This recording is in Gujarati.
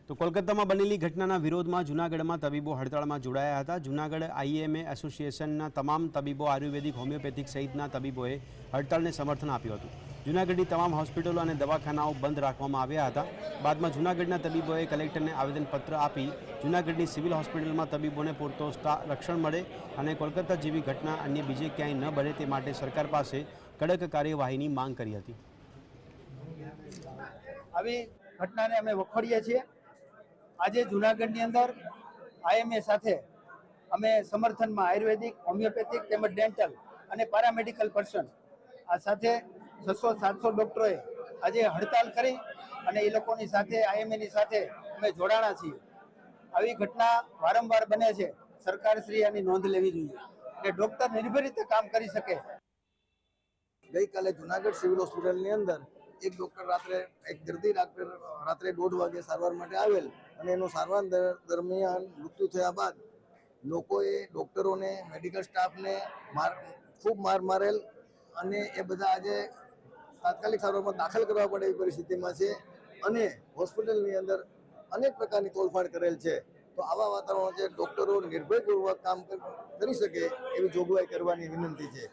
તો કોલકાતામાં બનેલી ઘટનાના વિરોધમાં જૂનાગઢમાં તબીબો હડતાળમાં જોડાયા હતા। જૂનાગઢ આઈએમએ એસોસિએશનના તમામ તબીબો, આયુર્વેદિક, હોમિયોપેથિક સહિતના તબીબોએ હડતાળને સમર્થન આપ્યું હતું। જૂનાગઢની તમામ હોસ્પિટલો અને દવાખાનાઓ બંધ રાખવામાં આવ્યા હતા। બાદમાં જૂનાગઢના તબીબોએ કલેક્ટરને આવેદનપત્ર આપી જૂનાગઢની સિવિલ હોસ્પિટલમાં તબીબોને પૂરતો રક્ષણ મળે અને કોલકાતા જેવી ઘટના અન્ય બીજે ક્યાંય ન બને તે માટે સરકાર પાસે કડક કાર્યવાહીની માંગ કરી હતી। આવી ઘટનાને અમે વખોડીએ છીએ। આજે જૂનાગઢની અંદર આઈએમએ સાથે અમે સમર્થનમાં આયુર્વેદિક, હોમિયોપેથિક તેમજ ડેન્ટલ અને પેરામેડિકલ પર્સન આ સાથે 600-700 ડૉક્ટરોએ આજે હડતાલ કરી અને એ લોકોની સાથે આઈએમએની સાથે અમે જોડાણા છીએ। આવી ઘટના વારંવાર બને છે, સરકારશ્રી આની નોંધ લેવી જોઈએ કે ડૉક્ટર નિર્ભય રીતે કામ કરી શકે। ગઈકાલે જૂનાગઢ સિવિલ હોસ્પિટલની અંદર એક ડૉક્ટર એક દર્દી રાત્રે 1:30 વાગે સારવાર માટે આવેલ અને એનું સારવાર દરમિયાન મૃત્યુ થયા બાદ લોકોએ ડૉક્ટરોને, મેડિકલ સ્ટાફને ખૂબ મારેલ અને એ બધા આજે તાત્કાલિક સારવારમાં દાખલ કરવા પડે એવી પરિસ્થિતિમાં છે અને હોસ્પિટલની અંદર અનેક પ્રકારની તોડફાડ કરેલ છે। તો આવા વાતાવરણ છે, ડૉક્ટરો નિર્ભયપૂર્વક કામ કરી શકે એવી જોગવાઈ કરવાની વિનંતી છે।